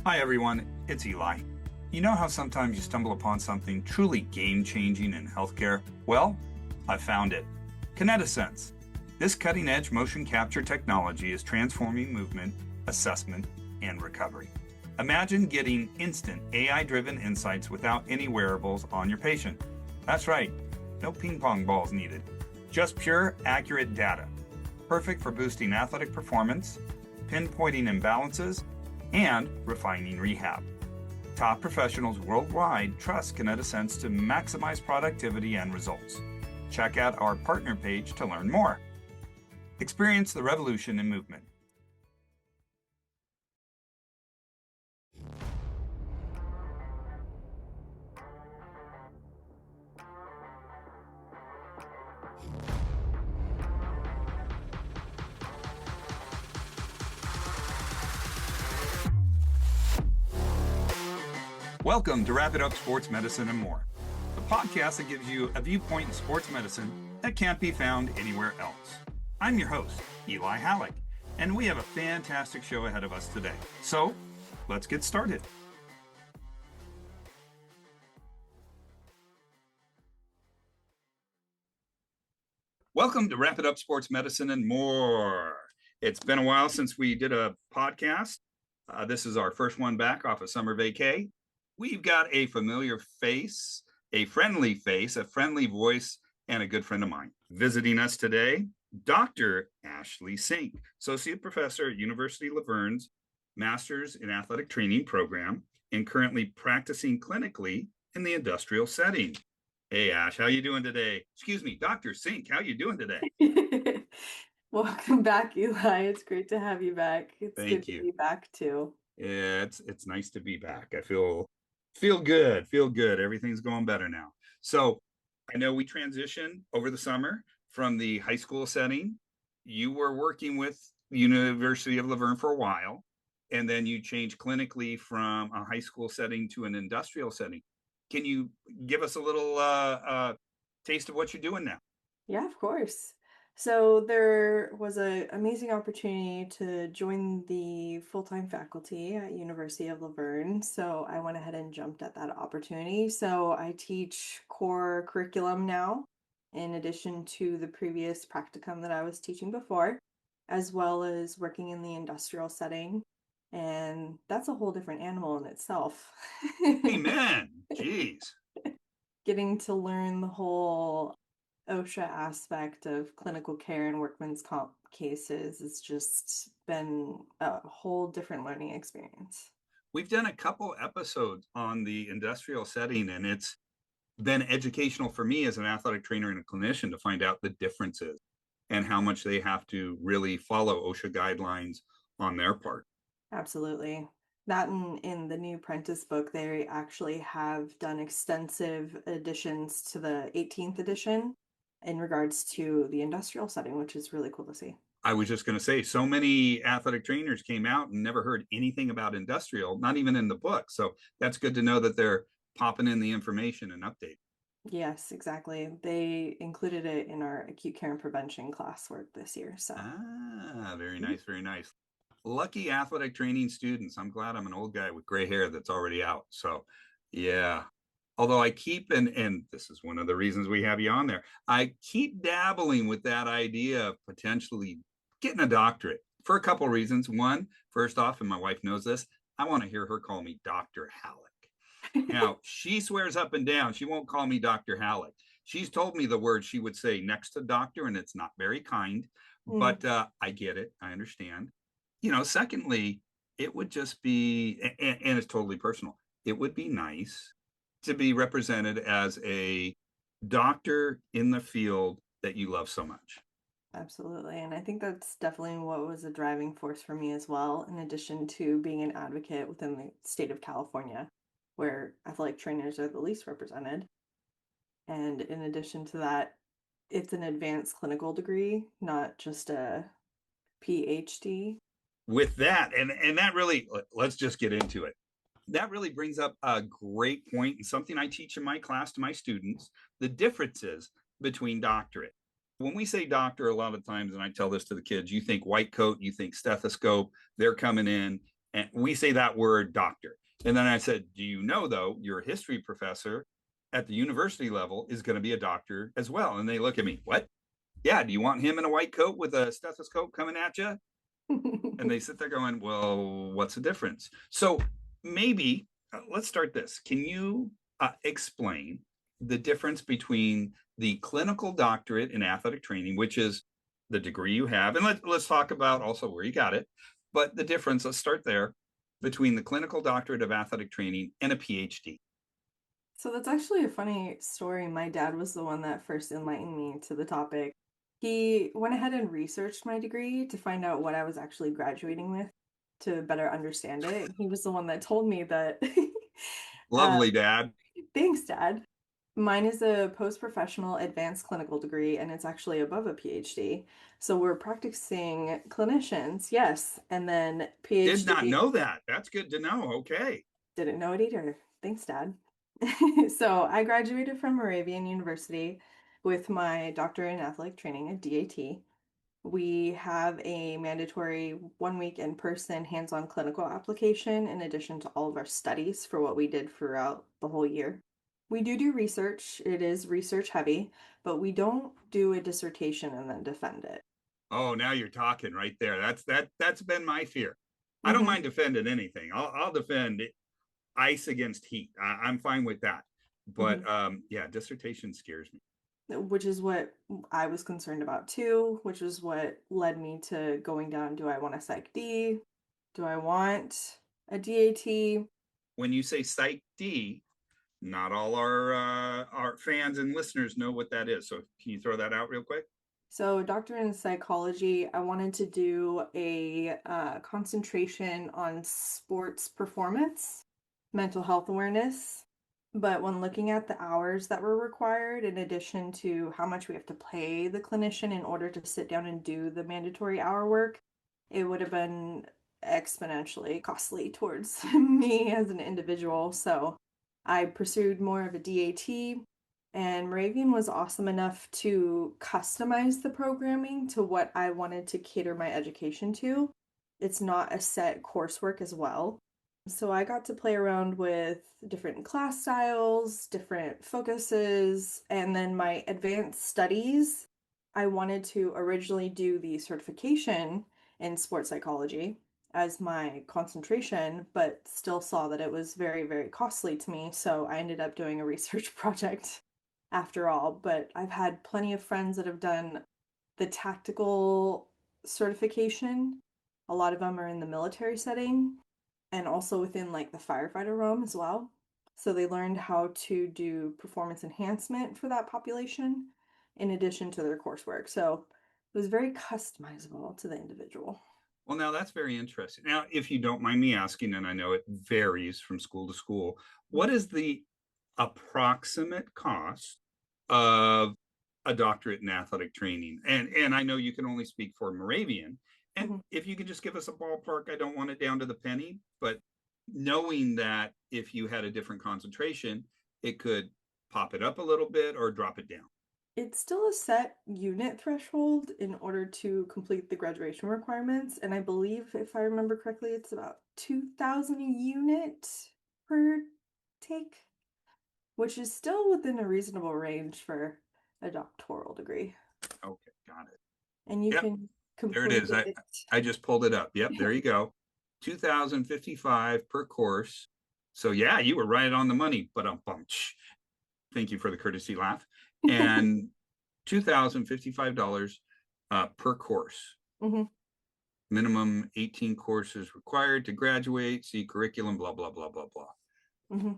Hi everyone, it's Eli. You know how sometimes you stumble upon something truly game-changing in healthcare? Well, I found it. KinetiSense. This cutting-edge motion capture technology is transforming movement, assessment, and recovery. Imagine getting instant AI-driven insights without any wearables on your patient. That's right, no ping pong balls needed. Just pure, accurate data. Perfect for boosting athletic performance, pinpointing imbalances, and refining rehab. Top professionals worldwide trust KinetiSense to maximize productivity and results. Check out our partner page to learn more. Experience the revolution in movement. Welcome to Wrap It Up Sports Medicine and More, the podcast that gives you a viewpoint in sports medicine that can't be found anywhere else. I'm your host, Eli Hallak, and we have a fantastic show ahead of us today. So, let's get started. Welcome to Wrap It Up Sports Medicine and More. It's been a while since we did a podcast. This is our first one back off of summer vacay. We've got a familiar face, a friendly voice, and a good friend of mine. Visiting us today, Dr. Ashley Sink, Associate Professor at University of La Verne's Masters in Athletic Training program, and currently practicing clinically in the industrial setting. Hey, Ash, how you doing today? Excuse me, Dr. Sink, how you doing today? Welcome back, Eli. It's great to have you back. It's Thank good you. to be back too. Yeah, it's nice to be back. I feel good. Everything's going better now. So I know we transitioned over the summer from the high school setting. You were working with University of La Verne for a while, and then you changed clinically from a high school setting to an industrial setting. Can you give us a little taste of what you're doing now? Yeah, of course. So there was an amazing opportunity to join the full-time faculty at University of La Verne. So I went ahead and jumped at that opportunity. So I teach core curriculum now, in addition to the previous practicum that I was teaching before, as well as working in the industrial setting. And that's a whole different animal in itself. Amen. Jeez. Getting to learn the whole OSHA aspect of clinical care and workman's comp cases has just been a whole different learning experience. We've done a couple episodes on the industrial setting, and it's been educational for me as an athletic trainer and a clinician to find out the differences and how much they have to really follow OSHA guidelines on their part. Absolutely. That in the new Prentice book, they actually have done extensive additions to the 18th edition in regards to the industrial setting, which is really cool to see. I was just going to say, so many athletic trainers came out and never heard anything about industrial, not even in the book. So that's good to know that they're popping in the information and update. Yes, exactly. They included it in our acute care and prevention classwork this year. So, Very nice, very nice. Lucky athletic training students. I'm glad I'm an old guy with gray hair that's already out. So, yeah. Although I keep, and this is one of the reasons we have you on there, I keep dabbling with that idea of potentially getting a doctorate for a couple of reasons. One, first off, and my wife knows this, I want to hear her call me Dr. Hallak. Now, she swears up and down she won't call me Dr. Hallak. She's told me the word she would say next to doctor, and it's not very kind, but I get it. I understand. Secondly, it would just be, and it's totally personal, it would be nice to be represented as a doctor in the field that you love so much. Absolutely. And I think that's definitely what was a driving force for me as well, in addition to being an advocate within the state of California, where athletic trainers are the least represented. And in addition to that, it's an advanced clinical degree, not just a PhD. With that, and that really, let's just get into it. That really brings up a great point and something I teach in my class to my students, the differences between doctorate. When we say doctor, a lot of times, and I tell this to the kids, you think white coat, you think stethoscope, they're coming in And we say that word doctor. And then I said, do you know, though, your history professor at the university level is going to be a doctor as well? And they look at me, what? Yeah, do you want him in a white coat with a stethoscope coming at you? And they sit there going, well, what's the difference? So maybe let's start this. Can you explain the difference between the clinical doctorate in athletic training, which is the degree you have, and let's talk about also where you got it, but the difference, let's start there, between the clinical doctorate of athletic training and a PhD. So that's actually a funny story. My dad was the one that first enlightened me to the topic. He went ahead and researched my degree to find out what I was actually graduating with to better understand it. He was the one that told me that. uh, Lovely, Dad. Thanks, Dad. Mine is a post-professional advanced clinical degree, and it's actually above a PhD. So we're practicing clinicians, yes, and then Did not PhD. know that. That's good to know. Okay. Didn't know it either. Thanks, Dad. So I graduated from Moravian University with my doctorate in athletic training, a DAT. We have a mandatory 1 week in-person hands-on clinical application in addition to all of our studies for what we did throughout the whole year. We do research. It is research heavy, but we don't do a dissertation and then defend it. Oh, now you're talking right there. That's been my fear. I don't Hmm. mind defending anything. I'll defend ice against heat. I'm fine with that. Hmm. But yeah, dissertation scares me. Which is what I was concerned about too, which is what led me to going down, do I want a Psych D? Do I want a DAT? When you say Psych D, not all our fans and listeners know what that is. So can you throw that out real quick? So, doctorate in psychology, I wanted to do a concentration on sports performance, mental health awareness. But when looking at the hours that were required, in addition to how much we have to pay the clinician in order to sit down and do the mandatory hour work, it would have been exponentially costly towards me as an individual. So I pursued more of a DAT, and Moravian was awesome enough to customize the programming to what I wanted to cater my education to. It's not a set coursework as well. So I got to play around with different class styles, different focuses, and then my advanced studies. I wanted to originally do the certification in sports psychology as my concentration, but still saw that it was very, very costly to me. So I ended up doing a research project after all. But I've had plenty of friends that have done the tactical certification. A lot of them are in the military setting and also within like the firefighter realm as well. So they learned how to do performance enhancement for that population in addition to their coursework. So it was very customizable to the individual. Well, now that's very interesting. Now, if you don't mind me asking, and I know it varies from school to school, what is the approximate cost of a doctorate in athletic training? And I know you can only speak for Moravian. And Mhm. if you could just give us a ballpark, I don't want it down to the penny, but knowing that if you had a different concentration, it could pop it up a little bit or drop it down. It's still a set unit threshold in order to complete the graduation requirements. And I believe, if I remember correctly, it's about 2,000 a unit per take, which is still within a reasonable range for a doctoral degree. Okay, got it. And you Yep, can there it complete is. I it. I just pulled it up. Yep, there you go. 2055 per course. So yeah, you were right on the money, but bunch. Thank you for the courtesy laugh. And $2,055 per course. Hmm. Minimum 18 courses required to graduate. See curriculum, blah, blah, blah, blah, blah. Hmm.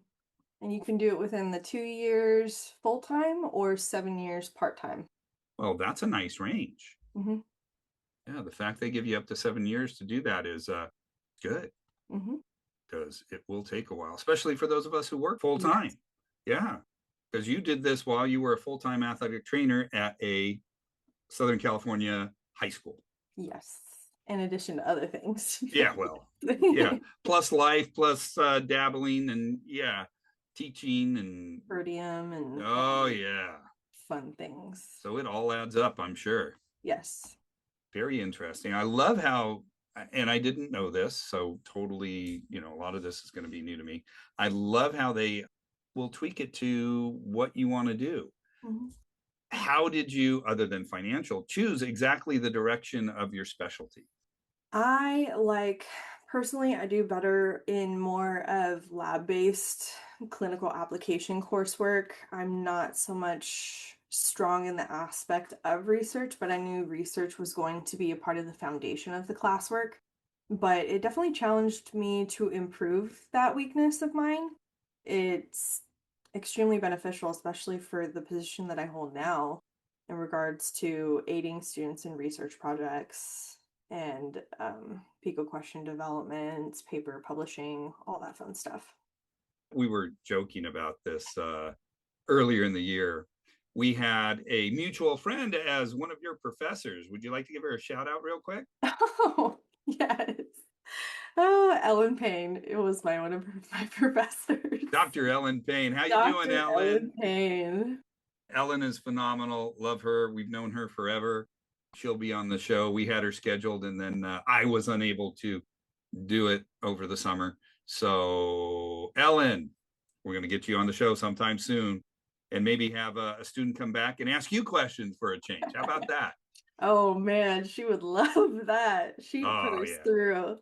And you can do it within the 2 years full time or 7 years part time. Well, that's a nice range. Hmm. Yeah, the fact they give you up to 7 years to do that is good Hmm. because it will take a while, especially for those of us who work full Yes. time. Yeah, because you did this while you were a full time athletic trainer at a Southern California high school. Yes. In addition to other things. Yeah, well, yeah, plus life, plus dabbling, and yeah, teaching, and Podium and all oh the yeah. fun things. So it all adds up, I'm sure. Yes. Very interesting. I love how and I didn't know this, so totally, a lot of this is going to be new to me. I love how they will tweak it to what you want to do. Mhm. How did you, other than financial, choose exactly the direction of your specialty? I like personally, I do better in more of lab-based clinical application coursework. I'm not so much strong in the aspect of research, but I knew research was going to be a part of the foundation of the classwork. But it definitely challenged me to improve that weakness of mine. It's extremely beneficial, especially for the position that I hold now in regards to aiding students in research projects and Pico question development, paper publishing, all that fun stuff. We were joking about this earlier in the year. We had a mutual friend as one of your professors. Would you like to give her a shout out real quick? Oh, yes. Oh, Ellen Payne. It was one of my professors. Dr. Ellen Payne. How you doing, Dr. Ellen? Ellen Payne. Ellen is phenomenal. Love her. We've known her forever. She'll be on the show. We had her scheduled, and then I was unable to do it over the summer. So, Ellen, we're going to get you on the show sometime soon and maybe have a student come back and ask you questions for a change. How about that? Oh man, she would love that. She put Oh, us yeah. through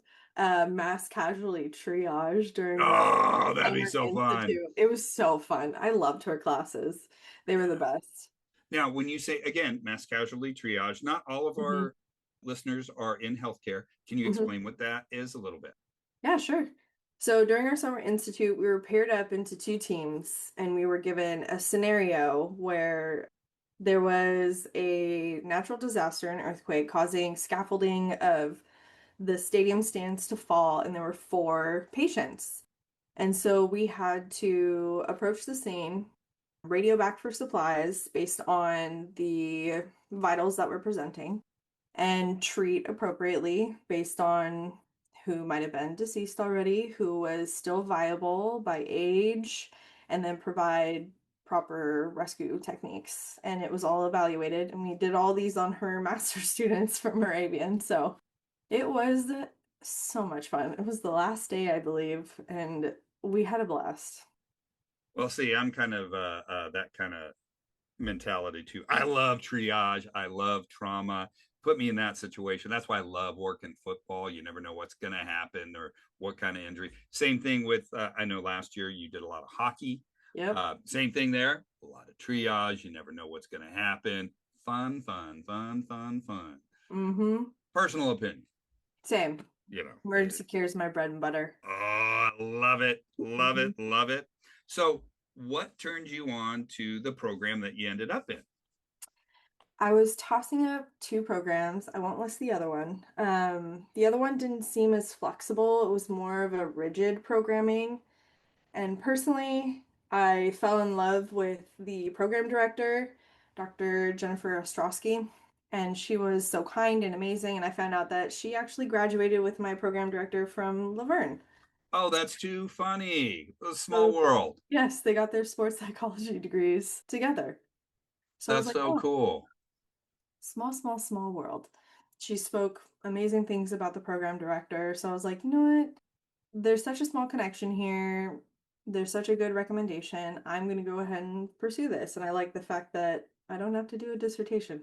mass casualty triage during our Oh, that'd be summer so fun. institute. It was so fun. I loved her classes. They were the Yeah. best. Now, when you say, again, mass casualty triage, not all of Hmm. our listeners are in healthcare. Can you Hmm. explain what that is a little bit? Yeah, sure. So during our summer institute, we were paired up into two teams and we were given a scenario where there was a natural disaster, an earthquake, causing scaffolding of the stadium stands to fall, and there were four patients. And so we had to approach the scene, radio back for supplies based on the vitals that we're presenting, and treat appropriately based on who might have been deceased already, who was still viable by age, and then provide proper rescue techniques. And it was all evaluated, and we did all these on her master students from Moravian. So it was so much fun. It was the last day, I believe, and we had a blast. Well, see, I'm kind of that kind of mentality too. I love triage. I love trauma. Put me in that situation. That's why I love working football. You never know what's going to happen or what kind of injury. Same thing with, I know last year you did a lot of hockey. Yep. Same thing there. A lot of triage. You never know what's going to happen. Fun, fun, fun, fun, fun. Mm-hmm. Personal opinion, Same. you know. Emergency care is my bread and butter. Oh, I love it. Love Mhm. it. Love it. So, what turned you on to the program that you ended up in? I was tossing up two programs. I won't list the other one. The other one didn't seem as flexible. It was more of a rigid programming. And personally, I fell in love with the program director, Dr. Jennifer Ostrowski, and she was so kind and amazing. And I found out that she actually graduated with my program director from Laverne. Oh, that's too funny. A small So, world. yes, they got their sports psychology degrees together. So I was That's like, so oh, cool. small, small, small world. She spoke amazing things about the program director. So I was like, you know what? There's such a small connection here. There's such a good recommendation. I'm going to go ahead and pursue this. And I like the fact that I don't have to do a dissertation.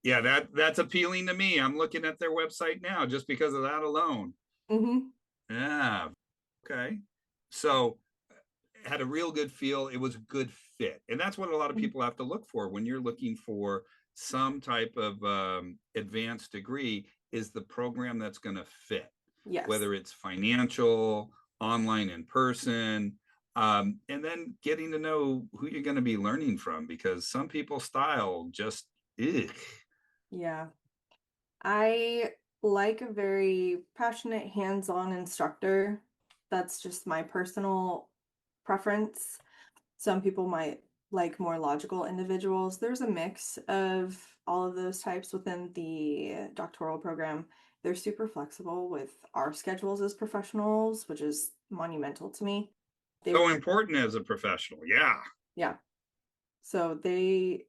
Yeah, that's appealing to me. I'm looking at their website now just because of that alone. Hmm. Yeah. Okay. So had a real good feel. It was a good fit. And that's what a lot of people have to look for when you're looking for some type of advanced degree is the program that's going to fit, Yes. whether it's financial, online, in person, and then getting to know who you're going to be learning from because some people's style just, ugh. Yeah. I like a very passionate, hands-on instructor. That's just my personal preference. Some people might like more logical individuals. There's a mix of all of those types within the doctoral program. They're super flexible with our schedules as professionals, which is monumental to me. They So were, important as a professional. Yeah. yeah. So they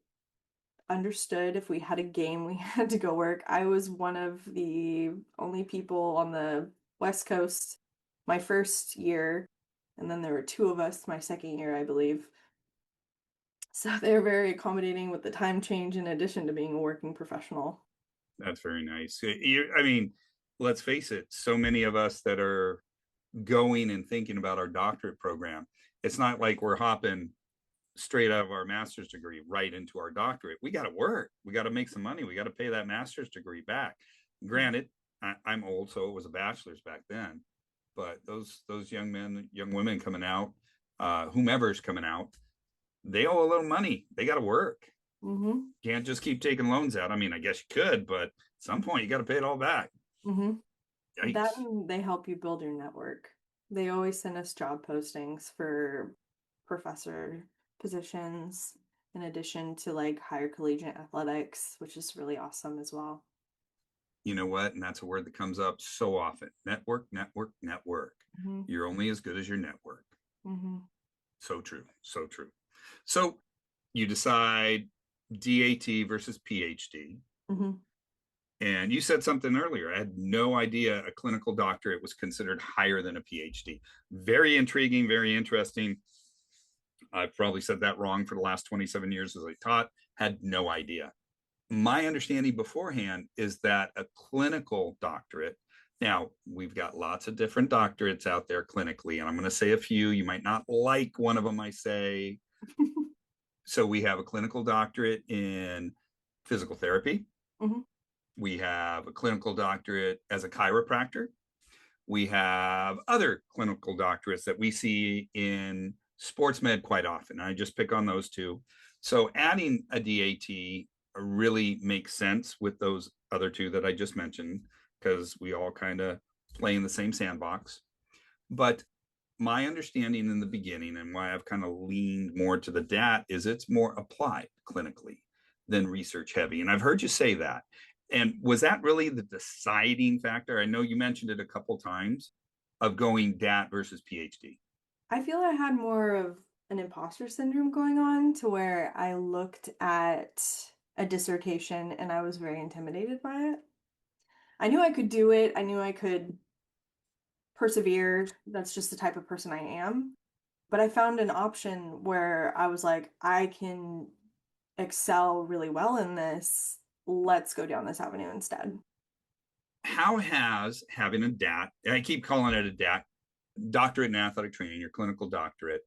understood if we had a game we had to go work. I was one of the only people on the West Coast my first year, and then there were two of us my second year, I believe. So they're very accommodating with the time change in addition to being a working professional. That's very nice. I mean, let's face it, so many of us that are going and thinking about our doctorate program, it's not like we're hopping straight out of our master's degree right into our doctorate. We got to work. We got to make some money. We got to pay that master's degree back. Granted, I'm old, so it was a bachelor's back then. But those young men, young women coming out, whomever's coming out, they owe a little money. They got to work. Mm-hmm. Can't just keep taking loans out. I mean, I guess you could, but at some point you got to pay it all back. Mm-hmm. That Yikes. and they help you build your network. They always send us job postings for professor positions in addition to like higher collegiate athletics, which is really awesome as well. You know what? And that's a word that comes up so often. Network, network, network. Mm-hmm. You're only as good as your network. Mm-hmm. So true. So true. So you decide DAT versus PhD. Mm-hmm. And you said something earlier. I had no idea a clinical doctorate was considered higher than a PhD. Very intriguing, very interesting. I've probably said that wrong for the last 27 years as I taught, had no idea. My understanding beforehand is that a clinical doctorate, now we've got lots of different doctorates out there clinically, and I'm going to say a few. You might not like one of them, I say. So we have a clinical doctorate in physical therapy. Mm-hmm. We have a clinical doctorate as a chiropractor. We have other clinical doctorates that we see in sports med quite often. I just pick on those two. So adding a DAT really makes sense with those other two that I just mentioned because we all kind of play in the same sandbox. But my understanding in the beginning and why I've kind of leaned more to the DAT is it's more applied clinically than research heavy. And I've heard you say that. And was that really the deciding factor? I know you mentioned it a couple times of going DAT versus PhD. I feel I had more of an imposter syndrome going on to where I looked at a dissertation and I was very intimidated by it. I knew I could do it. I knew I could persevere. That's just the type of person I am. But I found an option where I was like, I can excel really well in this. Let's go down this avenue instead. How has having a DAT, I keep calling it a DAT, doctorate in athletic training, your clinical doctorate,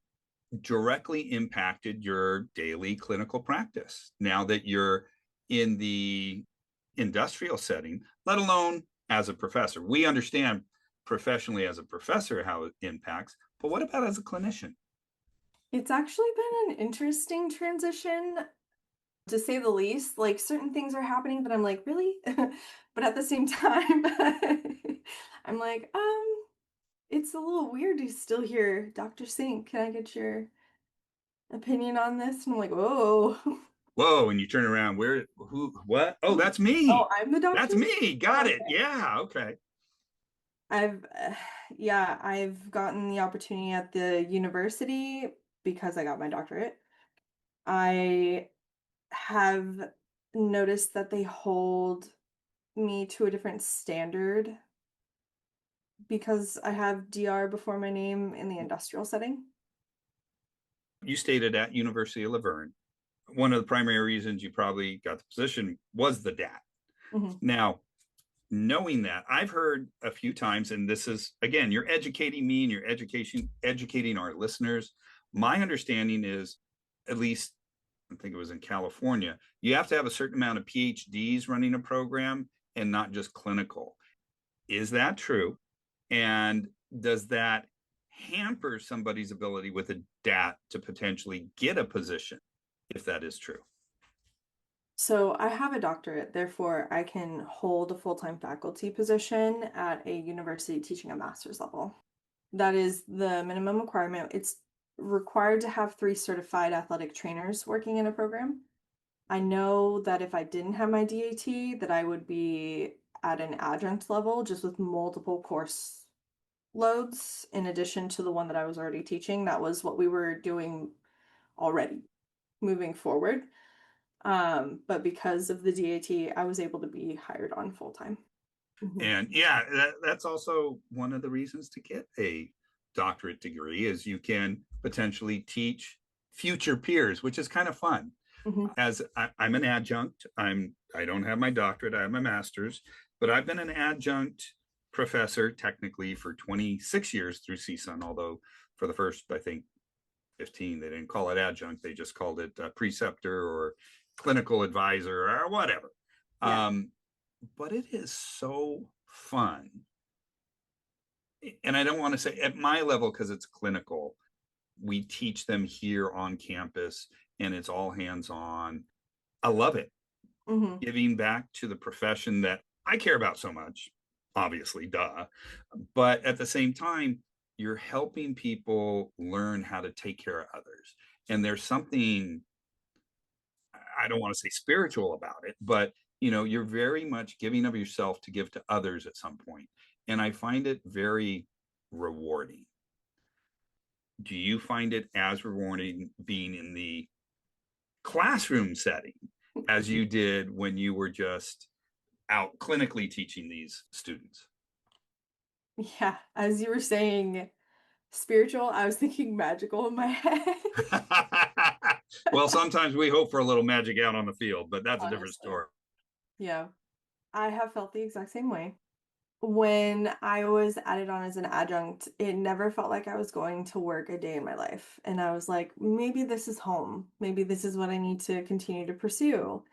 directly impacted your daily clinical practice now that you're in the industrial setting, let alone as a professor? We understand professionally as a professor how it impacts, but what about as a clinician? It's actually been an interesting transition, to say the least. Like certain things are happening that I'm like, really? But at the same time, I'm like, it's a little weird to still hear Dr. Sink. Can I get your opinion on this? And I'm like, whoa. Whoa, and you turn around, where, who, what? Oh, that's Oh, me. I'm the That's doctor? me. Got it. Okay. Yeah. Okay. I've, yeah, I've gotten the opportunity at the university because I got my doctorate. I have noticed that they hold me to a different standard because I have DR before my name in the industrial setting. You stated at University of Laverne, one of the primary reasons you probably got the position was the DAT. Hmm. Now, knowing that, I've heard a few times, and this is again, you're educating me and you're educating our listeners. My understanding is, at least I think it was in California, you have to have a certain amount of PhDs running a program and not just clinical. Is that true? And does that hamper somebody's ability with a DAT to potentially get a position if that is true? So I have a doctorate, therefore I can hold a full-time faculty position at a university teaching a master's level. That is the minimum requirement. It's required to have three certified athletic trainers working in a program. I know that if I didn't have my DAT, that I would be at an adjunct level just with multiple course loads in addition to the one that I was already teaching. That was what we were doing already moving forward. But because of the DAT, I was able to be hired on full time. Hmm. And yeah, that's also one of the reasons to get a doctorate degree is you can potentially teach future peers, which is kind of fun. Hmm. As I'm an adjunct, I don't have my doctorate, I have my master's, but I've been an adjunct professor technically for 26 years through CSUN, although for the first, I think, 15, they didn't call it adjunct, they just called it preceptor or clinical advisor or whatever. Yeah. But it is so fun. And I don't want to say at my level because it's clinical. We teach them here on campus and it's all hands on. I love it. Hmm. Giving back to the profession that I care about so much, obviously, duh. But at the same time, you're helping people learn how to take care of others. And there's something, I don't want to say spiritual about it, but you're very much giving of yourself to give to others at some point. And I find it very rewarding. Do you find it as rewarding being in the classroom setting as you did when you were just out clinically teaching these students? Yeah. As you were saying spiritual, I was thinking magical in my head. Well, sometimes we hope for a little magic out on the field, but that's a different Honestly. story. Yeah. I have felt the exact same way. When I was added on as an adjunct, it never felt like I was going to work a day in my life. And I was like, maybe this is home. Maybe this is what I need to continue to pursue.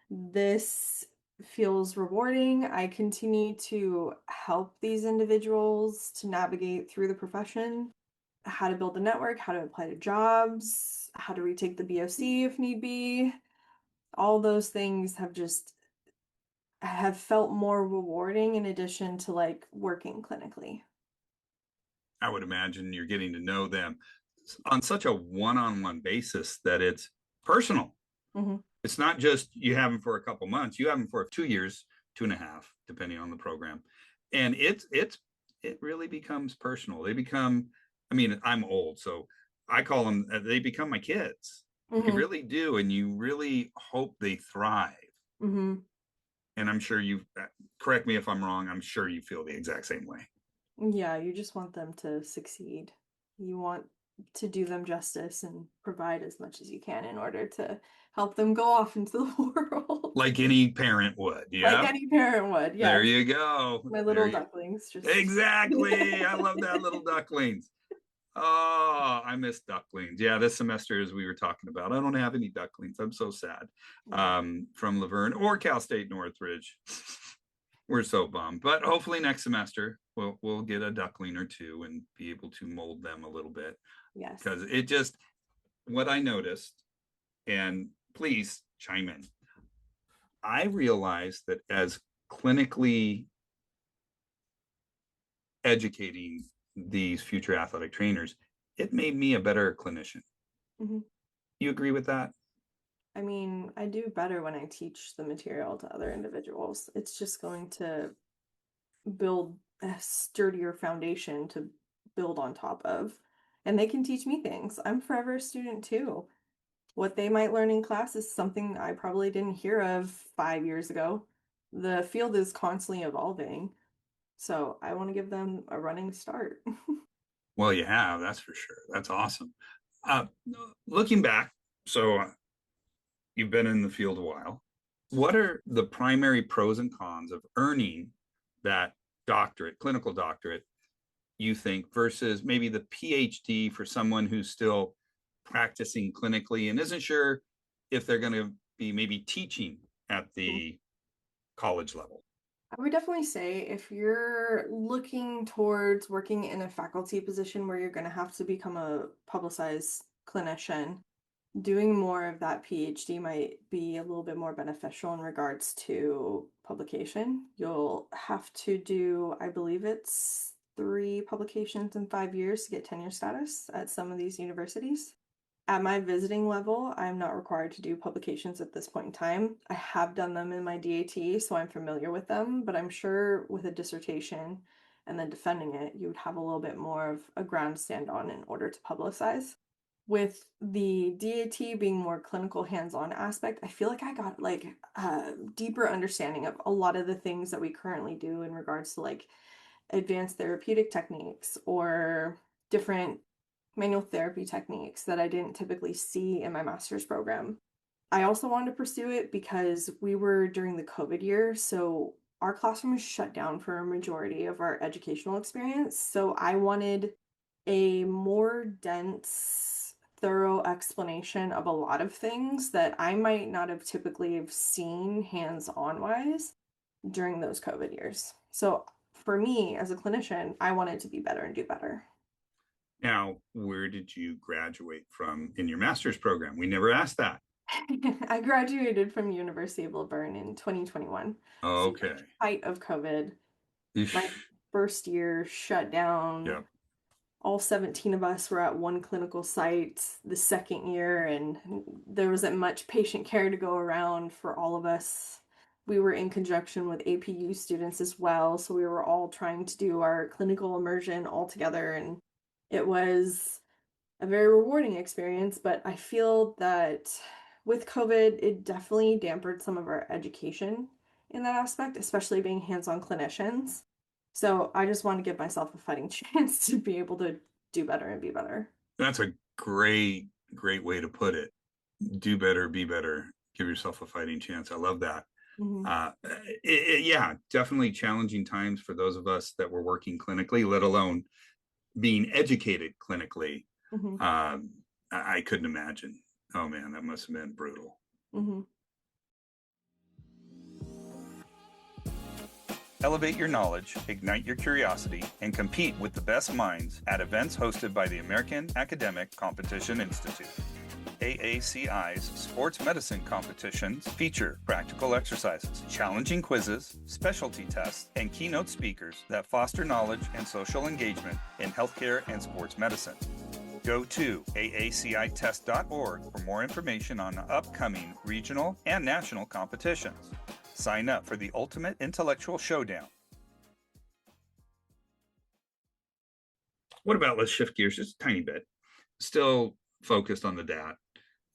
This feels rewarding. I continue to help these individuals to navigate through the profession, how to build a network, how to apply to jobs, how to retake the BOC if need be. All those things have felt more rewarding in addition to like working clinically. I would imagine you're getting to know them on such a one-on-one basis that it's personal. Hmm. It's not just you have them for a couple months, you have them for 2 years, 2.5, depending on the program. And it really becomes personal. They become, I mean, I'm old, so I call them, they become my kids. You Hmm. really do. And you really hope they thrive. Hmm. And I'm sure you, correct me if I'm wrong, I'm sure you feel the exact same way. Yeah, you just want them to succeed. You want to do them justice and provide as much as you can in order to help them go off into the world. Like any parent would. Like Yeah. any parent would, There yes. you go. My There little you ducklings just exactly. I love that little ducklings. Oh, I miss ducklings. Yeah, this semester, as we were talking about, I don't have any ducklings. I'm so sad. Yeah. From Laverne or Cal State Northridge. We're so bummed. But hopefully next semester we'll get a duckling or two and be able to mold them a little bit. Yes. Because it just what I noticed, and please chime in. I realized that as clinically educating these future athletic trainers, it made me a better clinician. Hmm. You agree with that? I mean, I do better when I teach the material to other individuals. It's just going to build a sturdier foundation to build on top of. And they can teach me things. I'm forever a student too. What they might learn in class is something I probably didn't hear of 5 years ago. The field is constantly evolving, so I want to give them a running start. Well, you have, that's for sure. That's awesome. Uh, Looking back, so you've been in the field a while. What are the primary pros and cons of earning that doctorate, clinical doctorate, you think, versus maybe the PhD for someone who's still practicing clinically and isn't sure if they're going to be maybe teaching at the college level? I would definitely say if you're looking towards working in a faculty position where you're going to have to become a publicized clinician, doing more of that PhD might be a little bit more beneficial in regards to publication. You'll have to do, I believe it's 3 publications in 5 years to get tenure status at some of these universities. At my visiting level, I'm not required to do publications at this point in time. I have done them in my DAT, so I'm familiar with them, but I'm sure with a dissertation and then defending it, you would have a little bit more of a ground to stand on in order to publicize. with the DAT being more clinical hands-on aspect, I feel like I got like a deeper understanding of a lot of the things that we currently do in regards to like advanced therapeutic techniques or different manual therapy techniques that I didn't typically see in my master's program. I also wanted to pursue it because we were during the COVID year, so our classroom was shut down for a majority of our educational experience. So I wanted a more dense, thorough explanation of a lot of things that I might not have typically have seen hands-on wise during those COVID years. So for me as a clinician, I wanted to be better and do better. Now, where did you graduate from in your master's program? We never asked that. I graduated from University of Laverne in 2021. So the Okay. height of COVID, my Eesh. first year shut down. Yep. All 17 of us were at one clinical site the second year, and there wasn't much patient care to go around for all of us. We were in conjunction with APU students as well, so we were all trying to do our clinical immersion all together, and it was a very rewarding experience, but I feel that with COVID, it definitely dampened some of our education in that aspect, especially being hands-on clinicians. So I just want to give myself a fighting chance to be able to do better and be better. That's a great, great way to put it. Do better, be better, give yourself a fighting chance. I love that. Hmm. Yeah, definitely challenging times for those of us that were working clinically, let alone being educated clinically. Hmm. Um, I couldn't imagine. Oh man, that must have been brutal. Hmm. Elevate your knowledge, ignite your curiosity, and compete with the best minds at events hosted by the American Academic Competition Institute. AACI's sports medicine competitions feature practical exercises, challenging quizzes, specialty tests, and keynote speakers that foster knowledge and social engagement in healthcare and sports medicine. Go to aacitest.org for more information on upcoming regional and national competitions. Sign up for the ultimate intellectual showdown. What about, let's shift gears just a tiny bit. Still focused on the DAT.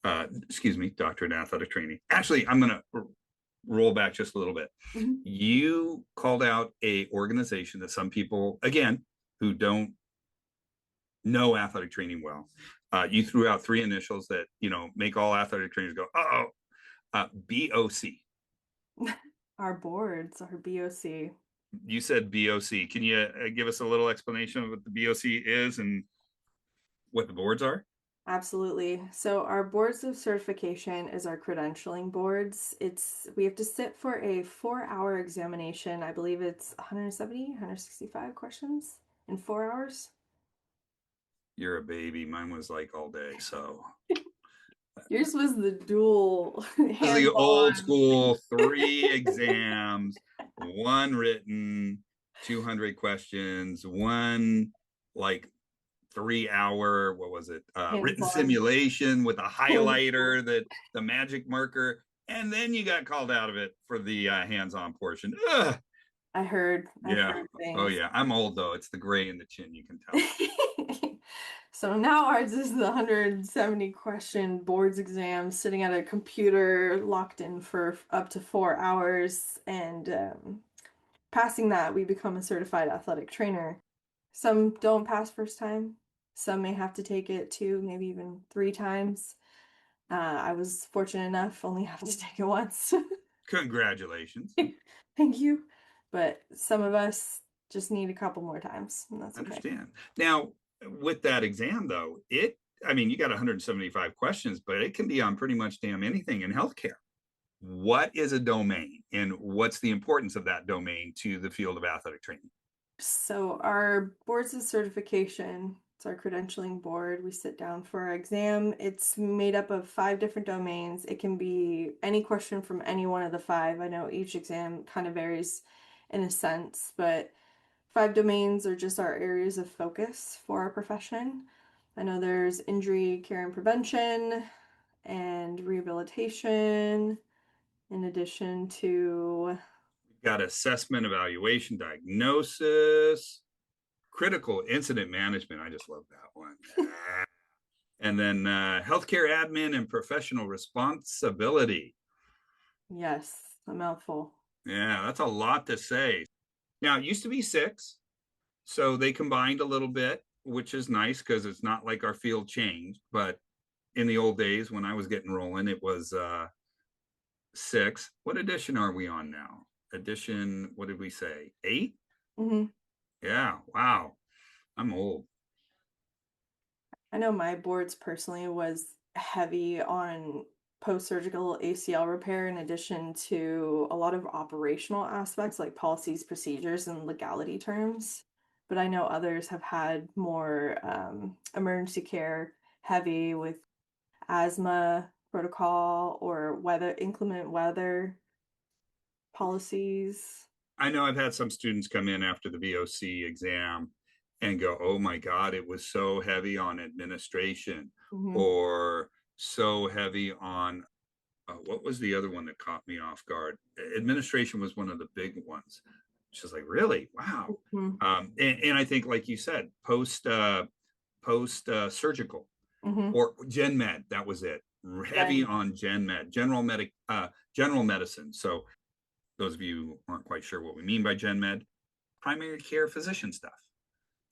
Doctorate in athletic training. Actually, I'm going to roll back just a little bit. Hmm. You called out a organization that some people, again, who don't know athletic training well, you threw out three initials that make all athletic trainers go, oh, BOC. Our boards, our BOC. You said BOC. Can you give us a little explanation of what the BOC is and what the boards are? Absolutely. So our boards of certification is our credentialing boards. We have to sit for a 4-hour examination. I believe it's 170, 165 questions in 4 hours. You're a baby. Mine was like all day. So Yours was the dual this is the old hands-on. school 3 exams, one written, 200 questions, one like 3 hour, what was it? Written Hands-on. simulation with a highlighter, that the magic marker. And then you got called out of it for the hands-on portion. Ugh. I've Yeah. heard Oh things. yeah. I'm old though. It's the gray in the chin. You can tell. So now ours is the 170 question boards exam, sitting at a computer locked in for up to 4 hours, and passing that, we become a certified athletic trainer. Some don't pass first time. Some may have to take it two, maybe even three times. I was fortunate enough only have to take it once. Congratulations. Thank you. But some of us just need a couple more times, and that's okay. Understand. Now, with that exam though, you got 175 questions, but it can be on pretty much damn anything in healthcare. What is a domain and what's the importance of that domain to the field of athletic training? So our boards of certification, it's our credentialing board. We sit down for our exam. It's made up of 5 different domains. It can be any question from any one of the 5. I know each exam kind of varies in a sense, but 5 domains are just our areas of focus for our profession. I know there's injury care and prevention and rehabilitation, in addition to We've got assessment, evaluation, diagnosis, critical incident management. I just love that one. And then healthcare admin and professional responsibility. Yes, a mouthful. Yeah, that's a lot to say. Now, it used to be 6, so they combined a little bit, which is nice because it's not like our field changed. But in the old days when I was getting rolling, it was 6. What edition are we on now? Edition, what did we say? 8? Hmm. Yeah, wow. I'm old. I know my boards personally was heavy on post-surgical ACL repair in addition to a lot of operational aspects like policies, procedures, and legality terms. But I know others have had more emergency care heavy with asthma protocol or inclement weather policies. I know I've had some students come in after the VOC exam and go, oh my God, it was so heavy on administration Hmm. or so heavy on what was the other one that caught me off guard? Administration was one of the big ones. She's like, really? Wow. Hmm. And I think, like you said, post surgical Hmm. or gen med, that was it. Heavy on gen med, general medicine. So those of you who aren't quite sure what we mean by gen med, primary care physician stuff.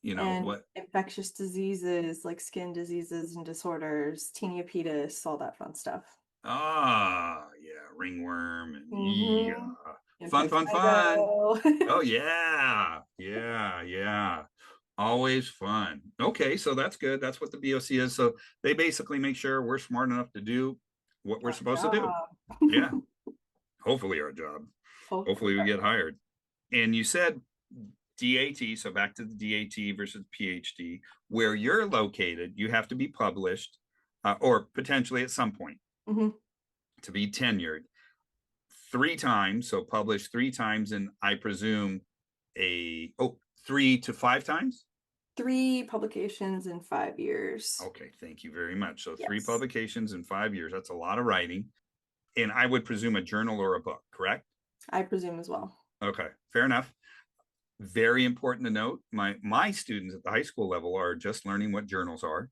You know And what? infectious diseases like skin diseases and disorders, tinea pedis, all that fun stuff. Ah, yeah, ringworm and yeah, Mm-hmm. fun, fun, fun. Impetigo. Oh yeah, yeah, yeah. Always fun. Okay, so that's good. That's what the BOC is. So they basically make sure we're smart enough to do what we're Our supposed to do. job. Yeah, hopefully our job. Hopefully. Hopefully we get hired. And you said DAT, so back to the DAT versus PhD, where you're located, you have to be published or potentially at some point Hmm. to be tenured 3 times. So published 3 times, and I presume 3 to 5 times. 3 publications in 5 years. Okay, thank you very much. So 3 Yes, publications in 5 years. That's a lot of writing. And I would presume a journal or a book, correct? I presume as well. Okay, fair enough. Very important to note, my students at the high school level are just learning what journals are,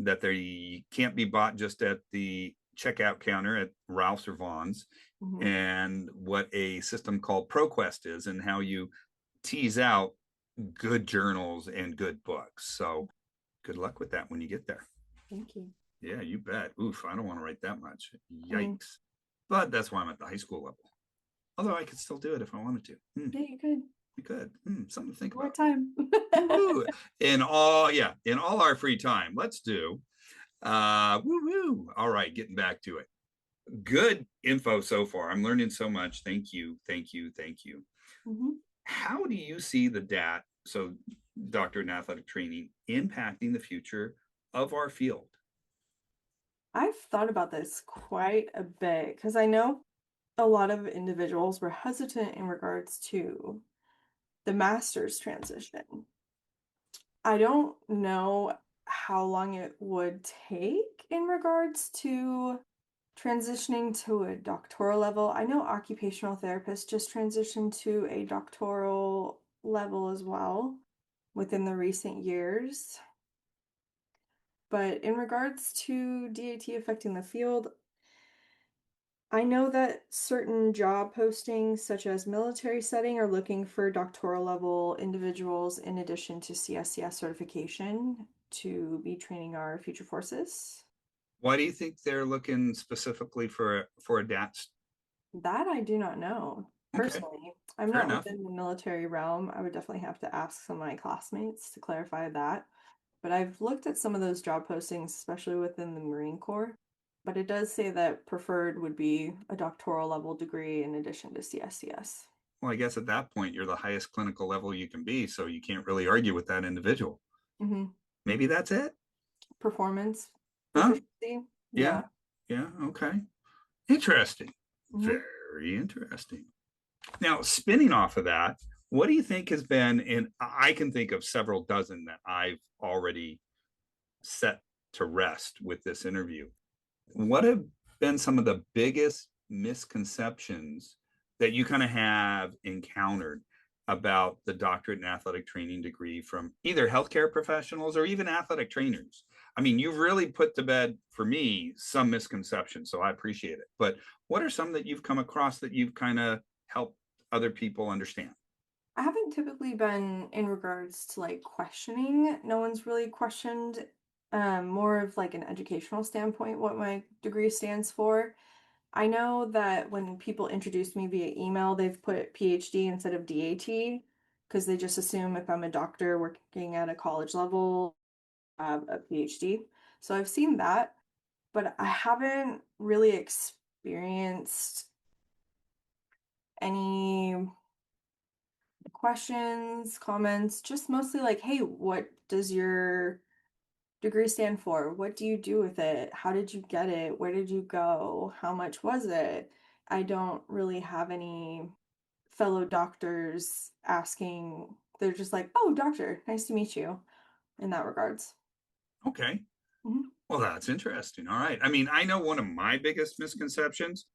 that they can't be bought just at the checkout counter at Ralph's or Vaughn's, Hmm. and what a system called ProQuest is and how you tease out good journals and good books. So good luck with that when you get there. Thank you. Yeah, you bet. Oof, I don't want to write that much. Mm. Yikes. But that's why I'm at the high school level. Although I could still do it if I wanted to. Yeah, you could. You could. Something to think More about. time. Woo-hoo. In all our free time. Let's do woo-hoo. All right, getting back to it. Good info so far. I'm learning so much. Thank you. Thank you. Thank you. Hmm. How do you see the DAT, so doctorate in athletic training, impacting the future of our field? I've thought about this quite a bit because I know a lot of individuals were hesitant in regards to the master's transition. I don't know how long it would take in regards to transitioning to a doctoral level. I know occupational therapists just transitioned to a doctoral level as well within the recent years. But in regards to DAT affecting the field, I know that certain job postings, such as military setting, are looking for doctoral level individuals in addition to CSCS certification to be training our future forces. Why do you think they're looking specifically for a DAT? That I do not know. Okay, Personally, I'm fair not enough. within the military realm. I would definitely have to ask some of my classmates to clarify that. But I've looked at some of those job postings, especially within the Marine Corps. But it does say that preferred would be a doctoral level degree in addition to CSCS. Well, I guess at that point, you're the highest clinical level you can be, so you can't really argue with that individual. Hmm. Maybe that's it? Performance Huh? proficiency. Yeah. Yeah. Yeah. Okay. Interesting. Hmm. Very interesting. Now, spinning off of that, what do you think has been, and I can think of several dozen that I've already set to rest with this interview. What have been some of the biggest misconceptions that you kind of have encountered about the doctorate in athletic training degree from either healthcare professionals or even athletic trainers? I mean, you've really put to bed for me some misconceptions, so I appreciate it. But what are some that you've come across that you've kind of helped other people understand? I haven't typically been in regards to like questioning. No one's really questioned, more of like an educational standpoint, what my degree stands for. I know that when people introduce me via email, they've put PhD instead of DAT because they just assume if I'm a doctor working at a college level, I have a PhD. So I've seen that, but I haven't really experienced any questions, comments, just mostly like, hey, what does your degree stand for? What do you do with it? How did you get it? Where did you go? How much was it? I don't really have any fellow doctors asking. They're just like, oh, doctor, nice to meet you in that regards. Okay. Mhm. Well, that's interesting. All right. I mean, I know one of my biggest misconceptions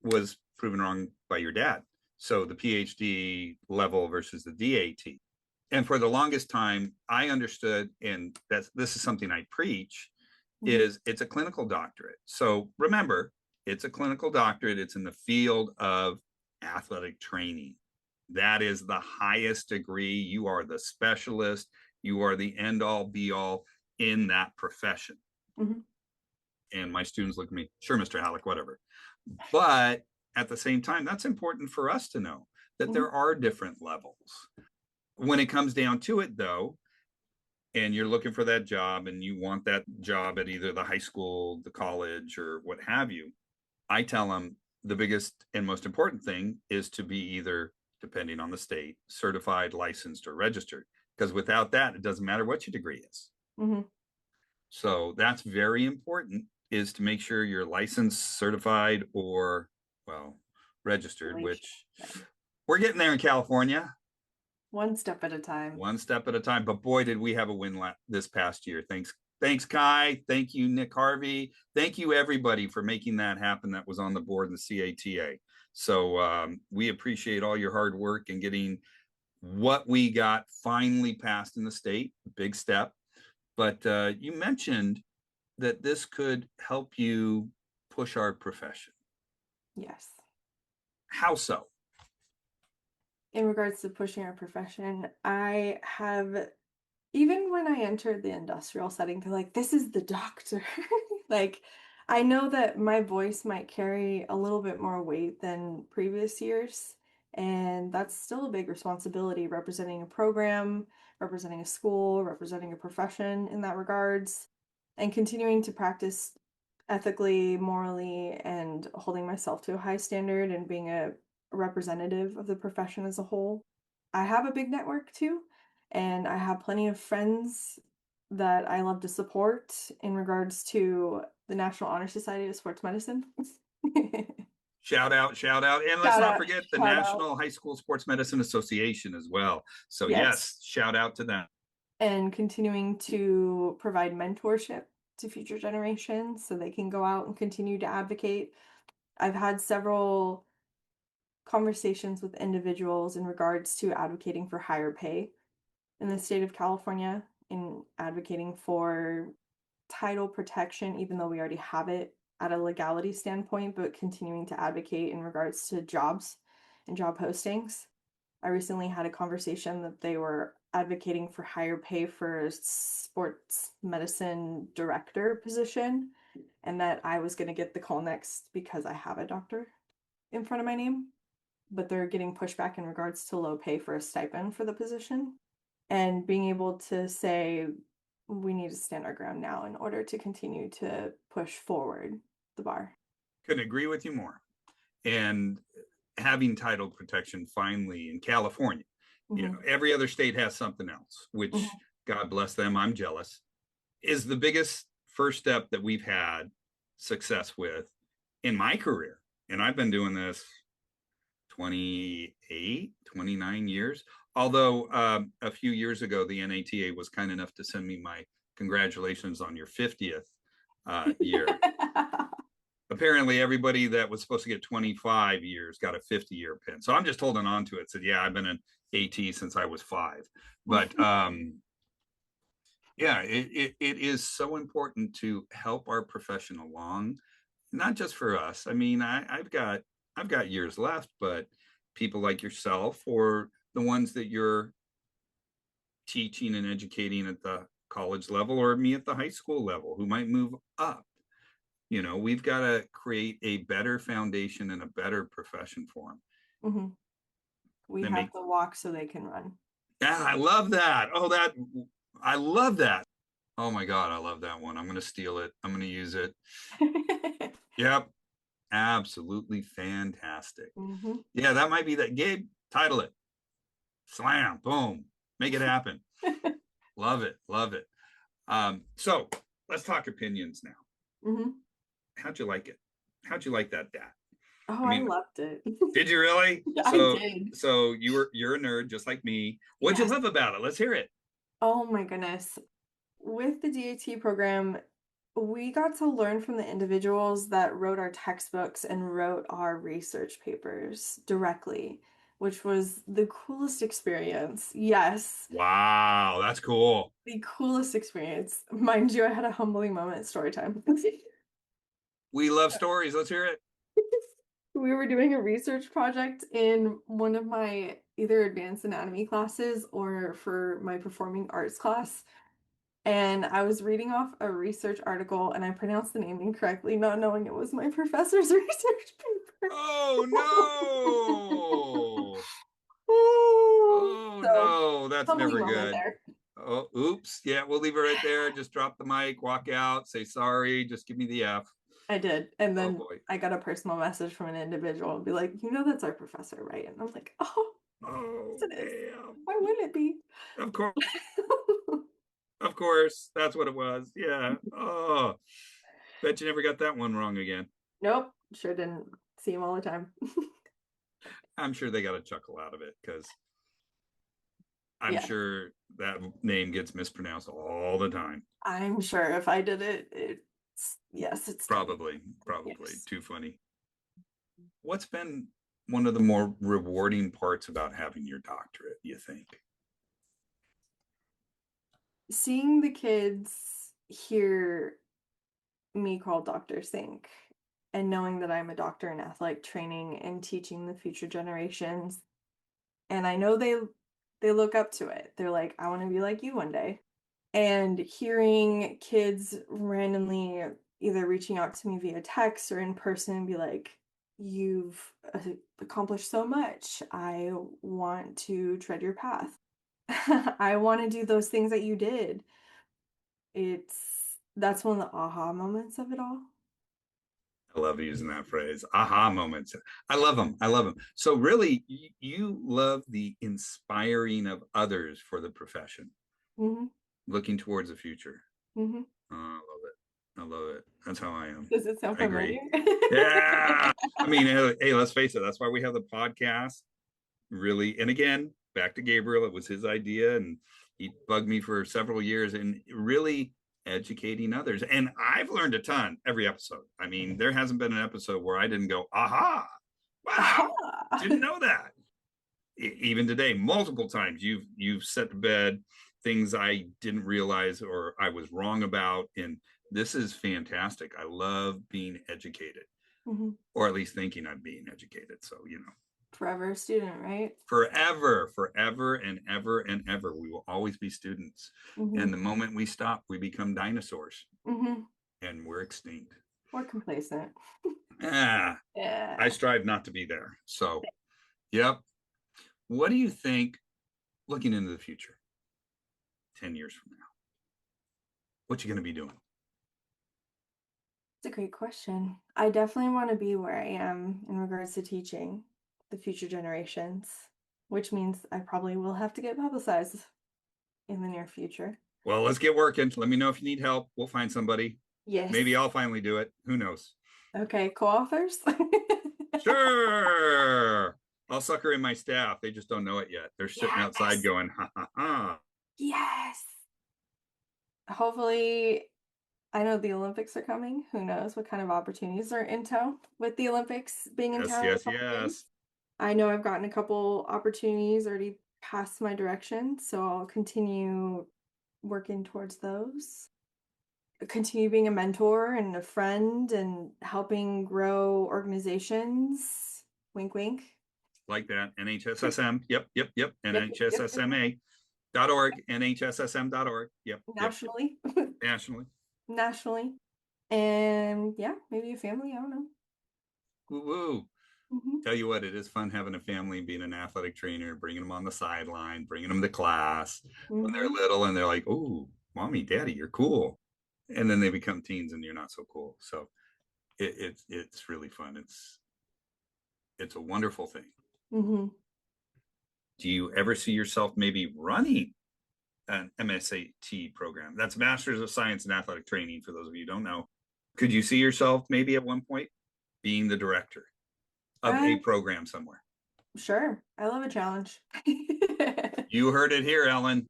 was proven wrong by your dad. So the PhD level versus the DAT. And for the longest time, I understood, and this is something I preach, Mhm. is it's a clinical doctorate. So remember, it's a clinical doctorate. It's in the field of athletic training. That is the highest degree. You are the specialist. You are the end all be all in that profession. Mhm. And my students look at me, sure, Mr. Hallak, whatever. But at the same time, that's important for us to know that Mhm. there are different levels. When it comes down to it, though, and you're looking for that job and you want that job at either the high school, the college, or what have you, I tell them the biggest and most important thing is to be either, depending on the state, certified, licensed, or registered. Because without that, it doesn't matter what your degree is. Mhm. So that's very important, is to make sure you're licensed, certified, or, well, registered, Relation. which Yeah. we're getting there in California, One step at a time. one step at a time. But boy, did we have a win this past year. Thanks, Kai. Thank you, Nick Harvey. Thank you, everybody, for making that happen. That was on the board in the CATA. So we appreciate all your hard work and getting what we got finally passed in the state. Big step. But you mentioned that this could help you push our profession. Yes. How so? In regards to pushing our profession, I have, even when I entered the industrial setting, they're like, this is the doctor. Like, I know that my voice might carry a little bit more weight than previous years, and that's still a big responsibility representing a program, representing a school, representing a profession in that regards, and continuing to practice ethically, morally, and holding myself to a high standard and being a representative of the profession as a whole. I have a big network too, and I have plenty of friends that I love to support in regards to the National Honor Society of Sports Medicine. Shout out, shout out. And let's Shout not out, forget the shout out. National High School Sports Medicine Association as well. So, Yes. yes, shout out to them. And continuing to provide mentorship to future generations so they can go out and continue to advocate. I've had several conversations with individuals in regards to advocating for higher pay in the state of California, in advocating for title protection, even though we already have it at a legality standpoint, but continuing to advocate in regards to jobs and job postings. I recently had a conversation that they were advocating for higher pay for a sports medicine director position, and that I was going to get the call next because I have a doctor in front of my name, but they're getting pushback in regards to low pay for a stipend for the position. And being able to say, we need to stand our ground now in order to continue to push forward the bar. Couldn't agree with you more. And having title protection finally in California, Mm-hmm. every other state has something else, which Mm-hmm. God bless them, I'm jealous, is the biggest first step that we've had success with in my career. And I've been doing this 28, 29 years. Although a few years ago, the NATA was kind enough to send me my congratulations on your 50th year. Apparently, everybody that was supposed to get 25 years got a 50-year pin. So I'm just holding on to it. Said, yeah, I've been an AT since I was 5. But Yeah, it is so important to help our profession along, not just for us. I mean, I've got years left, but people like yourself or the ones that you're teaching and educating at the college level or me at the high school level who might move up. You know, we've got to create a better foundation and a better profession for them. Hmm. We That have make to walk so they can run. Yeah, I love that. I love that. Oh my God, I love that one. I'm going to steal it. I'm going to use it. Yep. Absolutely fantastic. Hmm. Yeah, that might be that. Gabe, title it. Slam, boom, make it happen. Love it. Love it. So let's talk opinions now. Hmm. How'd you like it? How'd you like that, Dad? Oh, I I mean, loved it. did you really? I So, did. so you're a nerd just like me. What'd you Yes. love about it? Let's hear it. Oh my goodness. With the DAT program, we got to learn from the individuals that wrote our textbooks and wrote our research papers directly, which was the coolest experience. Yes, Wow, that's cool. the coolest experience. Mind you, I had a humbling moment at story time. We love stories. Let's hear it. We were doing a research project in one of my either advanced anatomy classes or for my performing arts class. And I was reading off a research article and I pronounced the name incorrectly, not knowing it was my professor's research paper. Oh no. Oh So, no, that's humbling never moment good. there. Oh, oops. Yeah, we'll leave it right there. Just drop the mic, walk out, say sorry, just give me the F. I did. And Oh then boy. I got a personal message from an individual and be like, you know, that's our professor, right? And I'm like, oh, Oh yes, it is. damn. Why wouldn't it be? Of course, of course. That's what it was. Yeah. Oh, bet you never got that one wrong again. Nope, sure didn't see him all the time. I'm sure they got a chuckle out of it because I'm Yeah, sure that name gets mispronounced all the time. I'm sure if I did it, yes, it's done. Probably Yes. too funny. What's been one of the more rewarding parts about having your doctorate, you think? Seeing the kids hear me called Dr. Sink and knowing that I'm a doctor in athletic training and teaching the future generations. And I know they look up to it. They're like, I want to be like you one day. And hearing kids randomly either reaching out to me via text or in person and be like, you've accomplished so much. I want to tread your path. I want to do those things that you did. It's That's one of the aha moments of it all. I love using that phrase, aha moments. I love them. I love them. So, really, you love the inspiring of others for the profession, Hmm. looking towards the future. Hmm. Oh, I love it. I love it. That's how I am. Does it sound I agree. familiar? Yeah. I mean, hey, let's face it. That's why we have the podcast. Really. And again, back to Gabriel, it was his idea and he bugged me for several years and really educating others. And I've learned a ton every episode. I mean, there hasn't been an episode where I didn't go, aha, wow, Aha! didn't know that. Even today, multiple times you've set to bed things I didn't realize or I was wrong about. And this is fantastic. I love being educated, Mhm. or at least thinking I'm being educated. So, you know, Forever a student, right? forever and ever and ever. We will always be students. Hmm. And the moment we stop, we become dinosaurs Hmm. and we're extinct. We're complacent. Ah, I Yeah. strive not to be there. So, yep. What do you think looking into the future, 10 years from now? What you going to be doing? It's a great question. I definitely want to be where I am in regards to teaching the future generations, which means I probably will have to get publicized in the near future. Well, let's get working. Let me know if you need help. We'll find somebody. Yes. Maybe I'll finally do it. Who knows? Okay, co-authors? Sure. I'll sucker in my staff. They just don't know it yet. They're sitting outside Yes. going, ha ha ha. Yes. Hopefully, I know the Olympics are coming. Who knows what kind of opportunities are in tow with the Olympics being in Yes, town in a yes, couple days. yes. I know I've gotten a couple opportunities already passed my direction, so I'll continue working towards those. Continue being a mentor and a friend and helping grow organizations. Wink, wink. Like that. NHSSM. Yep. Yep, yep. NHSSMA.org. NHSSM.org. Yep. Nationally. Nationally. Nationally. And yeah, maybe a family. I don't know. Woo woo. Mm-hmm. Tell you what, it is fun having a family, being an athletic trainer, bringing them on the sideline, bringing them to class when they're little, and they're like, "Oh, mommy, daddy, you're cool," and then they become teens and you're not so cool. So it's really fun. It's a wonderful thing. Mm-hmm. Do you ever see yourself maybe running an MSAT program? That's Masters of Science in Athletic Training. For those of you who don't know, could you see yourself maybe at one point being the director of a program somewhere? Sure. I love a challenge. You heard it here, Ellen.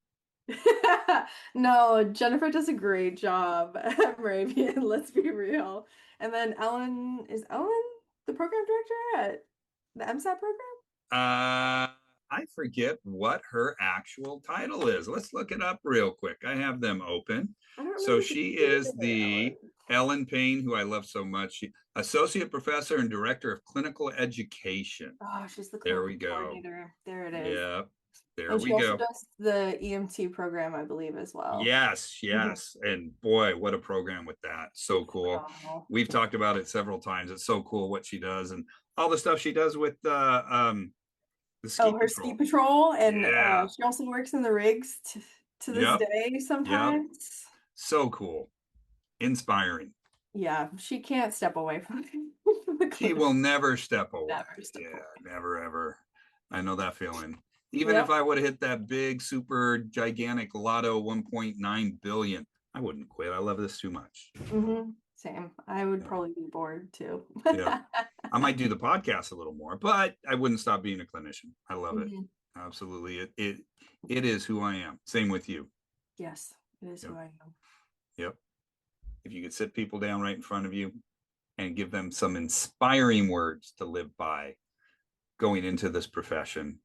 No, Jennifer does a great job at Moravian, let's be real. And then is Ellen the program director at the MSAT program? I forget what her actual title is. Let's look it up real quick. I have them open. I don't So remember she the name is of it, the Ellen Payne, who I love so much. Associate Professor and Director of Clinical Education. Oh, she's the There we clinical go. coordinator. There it is. Yep. There And we she also go. does the EMT program, I believe, as well. Yes. And boy, what a program with that. So cool. Phenomenal. We've talked about it several times. It's so cool what she does and all the stuff she does with the ski Her ski patrol, and Yeah. she also works in the rigs to this day sometimes. So cool. Inspiring. Yeah, she can't step away from the She will never step away. Never step away. Never ever. I know that feeling. Even if I would have hit that big, super gigantic lotto 1.9 billion, I wouldn't quit. I love this too much. Mm-hmm. Same. I would probably be bored too. Yeah. I might do the podcast a little more, but I wouldn't stop being a clinician. I love it. Absolutely. It is who I am. Same with you. Yes, it is who I am. Yep. If you could sit people down right in front of you and give them some inspiring words to live by going into this profession,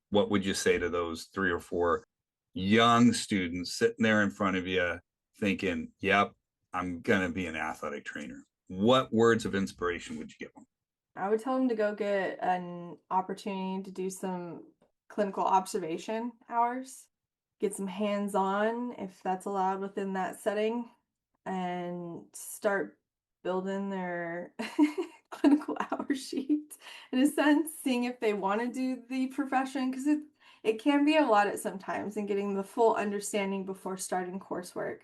what would you say to those 3 or 4 young students sitting there in front of you thinking, yep, I'm going to be an athletic trainer? What words of inspiration would you give them? I would tell them to go get an opportunity to do some clinical observation hours, get some hands-on if that's allowed within that setting, and start building their clinical hour sheet in a sense, seeing if they want to do the profession, because it can be a lot at sometimes, and getting the full understanding before starting coursework,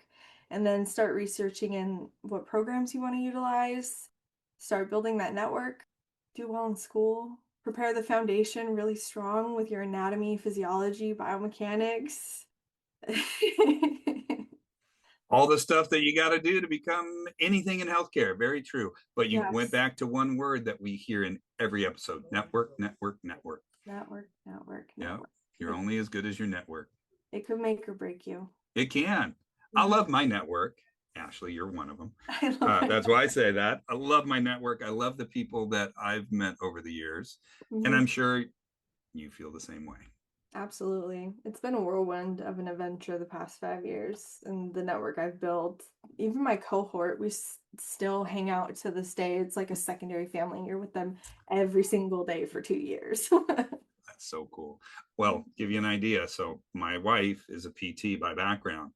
and then start researching in what programs you want to utilize, start building that network, do well in school, prepare the foundation really strong with your anatomy, physiology, biomechanics. All the stuff that you got to do to become anything in healthcare. Very true. But you went back to one word that we hear in every episode: network, network, network. Network, network, Yeah. network. You're only as good as your network. It could make or break you. It can. I love my network. Ashley, you're one of them. That's why I say that. I love my network. I love the people that I've met over the years. And I'm sure you feel the same way. Absolutely. It's been a whirlwind of an adventure the past 5 years, and the network I've built. Even my cohort, we still hang out to this day. It's like a secondary family. You're with them every single day for 2 years. That's so cool. Well, give you an idea. So my wife is a PT by background.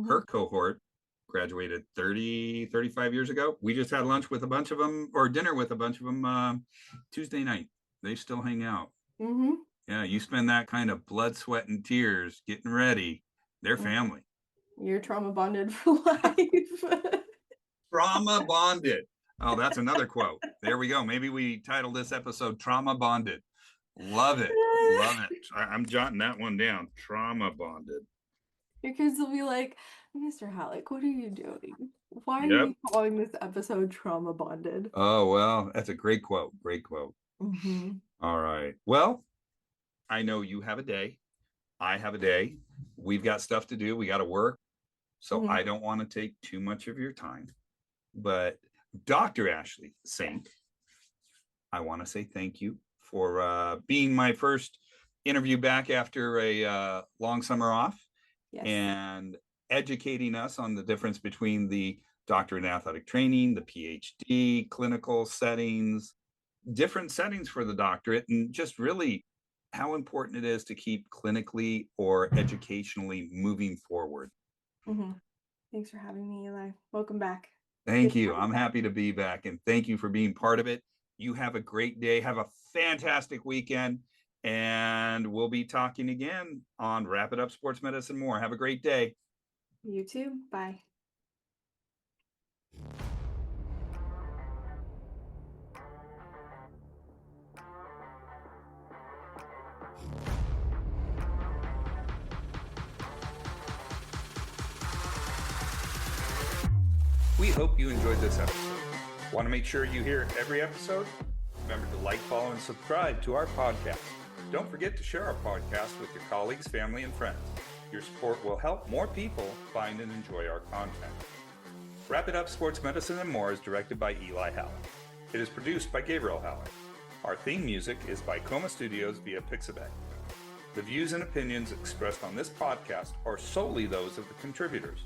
Her cohort graduated 35 years ago. We just had lunch with a bunch of them, or dinner with a bunch of them Tuesday night. They still hang out. Yeah, you spend that kind of blood, sweat, and tears getting ready. They're family. You're trauma bonded for life. Trauma bonded. Oh, that's another quote. There we go. Maybe we title this episode Trauma Bonded. Love it. Love it. I'm jotting that one down. Trauma bonded. Your kids will be like, Mr. Hallak, what are you doing? Why are you calling this episode Trauma Bonded? Oh, well, that's a great quote. Great quote. All right. Well, I know you have a day. I have a day. We've got stuff to do. We got to work. So I don't want to take too much of your time. But Dr. Ashley Sink, I want to say thank you for being my first interview back after a long summer off. Yes. and educating us on the difference between the doctorate in athletic training, the PhD, clinical settings, different settings for the doctorate, and just really how important it is to keep clinically or educationally moving forward. Mm-hmm. Thanks for having me, Eli. Welcome back. Thank Good you. to be I'm back. happy to be back, and thank you for being part of it. You have a great day. Have a fantastic weekend, and we'll be talking again on Wrap It Up Sports Medicine More. Have a great day. You too. Bye. We hope you enjoyed this episode. Want to make sure you hear every episode? Remember to like, follow, and subscribe to our podcast. Don't forget to share our podcast with your colleagues, family, and friends. Your support will help more people find and enjoy our content. Wrap It Up Sports Medicine and More is directed by Eli Hallak. It is produced by Gabriel Hallak. Our theme music is by Coma Studios via Pixabay. The views and opinions expressed on this podcast are solely those of the contributors.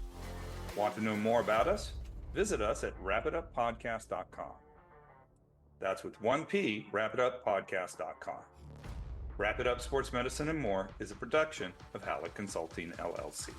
Want to know more about us? Visit us at wrapituppodcast.com. That's with one P, wrapituppodcast.com. Wrap It Up Sports Medicine and More is a production of Hallak Consulting, LLC.